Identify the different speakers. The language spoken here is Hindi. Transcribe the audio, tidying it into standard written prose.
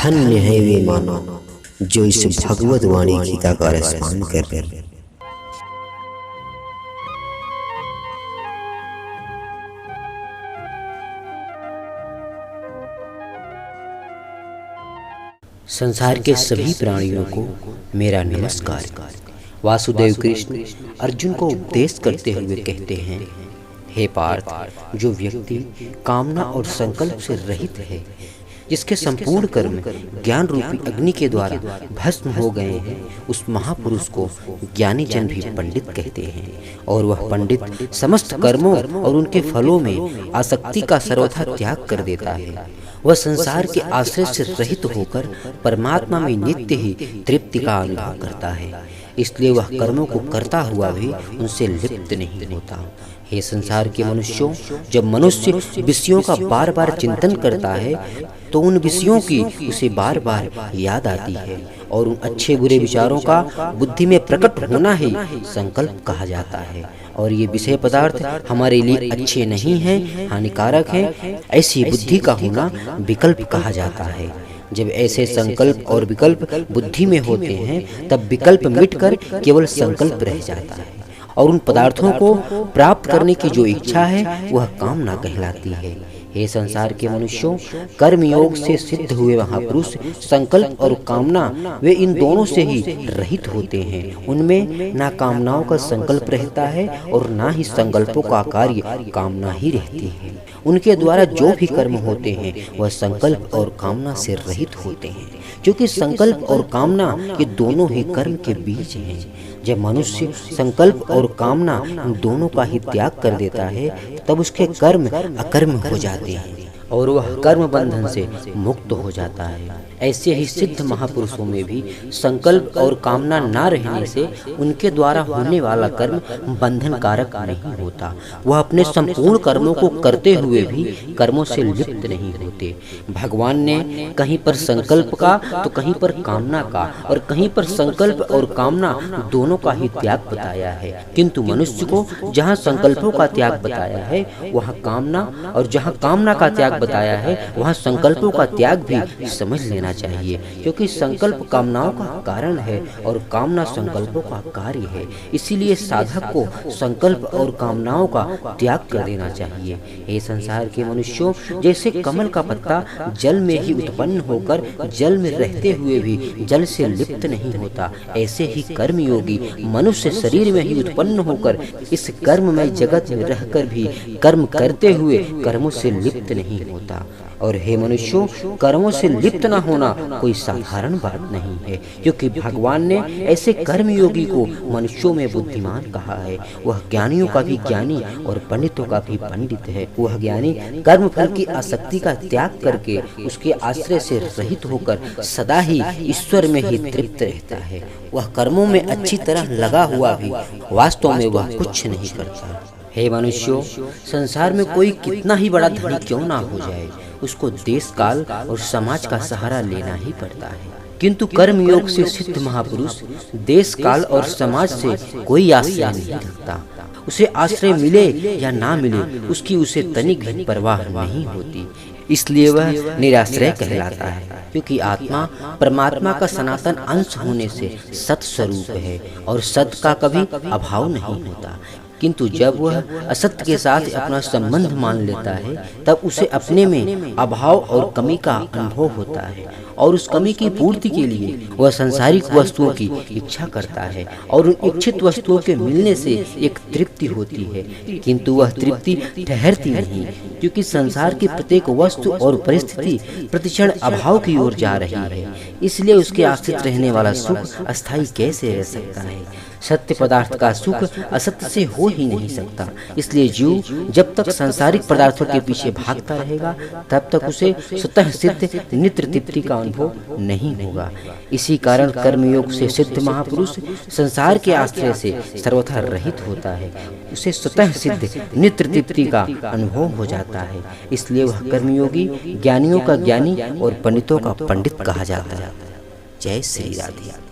Speaker 1: धन्य है वे मानव जो इस भगवत वाणी गीता का रसपान कर रहे। संसार के सभी प्राणियों को मेरा नमस्कार। वासुदेव कृष्ण अर्जुन को उपदेश करते हुए कहते हैं, हे पार्थ, जो व्यक्ति कामना और संकल्प से रहित है, जिसके संपूर्ण कर्म ज्ञान रूपी अग्नि के द्वारा भस्म हो गए हैं, उस महापुरुष को ज्ञानी जन भी पंडित कहते हैं। और वह पंडित समस्त कर्मों और उनके फलों में आसक्ति का सर्वथा त्याग कर देता है। वह संसार के आश्रय से रहित होकर परमात्मा में नित्य ही तृप्ति का अनुभव करता है, इसलिए वह कर्मों को करता हुआ भी उनसे लिप्त नहीं होता। हे संसार के मनुष्यों, जब मनुष्य विषयों का बार बार चिंतन करता है तो उन विषयों की उसे बार बार याद आती है, और उन अच्छे बुरे विचारों का बुद्धि में प्रकट होना ही संकल्प कहा जाता है। और ये विषय पदार्थ हमारे लिए अच्छे नहीं हैं, हानिकारक हैं, ऐसी बुद्धि का होना विकल्प कहा जाता है। जब ऐसे संकल्प और विकल्प बुद्धि में होते हैं, तब विकल्प मिटकर केवल संकल्प रह जाता है, और उन पदार्थों को प्राप्त करने की जो इच्छा है वह कामना कहलाती है। हे संसार के मनुष्यों, कर्म योग से सिद्ध हुए महापुरुष संकल्प और कामना, वे इन दोनों से ही रहित होते हैं। उनमें ना कामनाओं का संकल्प रहता है और ना ही संकल्पों का कार्य कामना ही रहती है। उनके द्वारा जो भी कर्म होते हैं वह संकल्प और कामना से रहित होते हैं, क्योंकि संकल्प और कामना ये दोनों ही कर्म के बीज हैं। जब मनुष्य संकल्प और कामना इन दोनों का ही त्याग कर देता है, तब उसके कर्म अकर्म हो जाते हैं और वह कर्म बंधन से मुक्त हो जाता है। ऐसे ही सिद्ध महापुरुषों में भी संकल्प और कामना ना रहने से उनके द्वारा होने वाला कर्म बंधन कारक नहीं होता। वह अपने संपूर्ण कर्मों को करते हुए भी कर्मों से लिप्त नहीं होते। भगवान ने कहीं पर संकल्प का तो कहीं पर कामना का और कहीं पर संकल्प और कामना दोनों का ही त्याग बताया है, किंतु मनुष्य को जहाँ संकल्पों का त्याग बताया है वहाँ कामना, और जहाँ कामना का त्याग बताया है वहाँ संकल्पों का त्याग भी समझ लेना चाहिए, क्योंकि संकल्प कामनाओं का कारण है और कामना संकल्पों का कार्य है। इसीलिए साधक को संकल्प और कामनाओं का त्याग कर देना चाहिए। हे संसार के मनुष्यों, जैसे कमल का पत्ता जल में ही उत्पन्न होकर जल में रहते हुए भी जल से लिप्त नहीं होता, ऐसे ही कर्म योगी मनुष्य शरीर में ही उत्पन्न होकर इस कर्ममय जगत में रहकर भी कर्म करते हुए कर्मों से लिप्त नहीं होता। और हे मनुष्यों, कर्मों से लिप्त न होना कोई साधारण बात नहीं है, क्योंकि भगवान ने ऐसे कर्म योगी को मनुष्यों में बुद्धिमान कहा है। वह ज्ञानियों का भी ज्ञानी और पंडितों का भी पंडित है। वह ज्ञानी कर्म फल की आसक्ति का त्याग करके उसके आश्रय से रहित होकर सदा ही ईश्वर में ही तृप्त रहता है। वह कर्मों में अच्छी तरह लगा हुआ भी वास्तव में वह कुछ नहीं करता। हे मनुष्यों, संसार में कोई कितना ही बड़ा धनी क्यों ना हो जाए, उसको देश काल और समाज का सहारा लेना ही पड़ता है, किंतु कर्म योग से सिद्ध महापुरुष देश काल और समाज से कोई आश्रय नहीं रखता। उसे आश्रय मिले या ना मिले उसकी उसे तनिक भी परवाह नहीं होती, इसलिए वह निराश्रय कहलाता है। क्योंकि आत्मा परमात्मा का सनातन अंश होने से सत स्वरूप है और सत का कभी अभाव नहीं होता, किंतु जब वह असत्य के साथ अपना संबंध मान लेता है तब उसे अपने में अभाव और कमी का अनुभव होता है, और उस कमी की पूर्ति के लिए वह सांसारिक वस्तुओं की इच्छा करता है, और उन इच्छित वस्तुओं के मिलने से एक तृप्ति होती है, किंतु वह तृप्ति ठहरती नहीं, क्योंकि संसार की प्रत्येक वस्तु और परिस्थिति प्रतिक्षण अभाव की ओर जा रही है। इसलिए उसके आश्रित रहने वाला सुख अस्थायी कैसे रह सकता है। सत्य पदार्थ का सुख असत्य से हो ही नहीं सकता। इसलिए जीव जब तक सांसारिक पदार्थों के पीछे भागता रहेगा तब तक उसे स्वतः सिद्ध नित्य तृप्ति का अनुभव नहीं होगा। इसी कारण कर्मयोग से सिद्ध महापुरुष संसार के आश्रय से सर्वथा रहित होता है, उसे स्वतः सिद्ध नित्य तृप्ति का अनुभव हो जाता है। इसलिए वह कर्मयोगी ज्ञानियों का ज्ञानी और पंडितों का पंडित कहा जाता है। जय श्री राधे।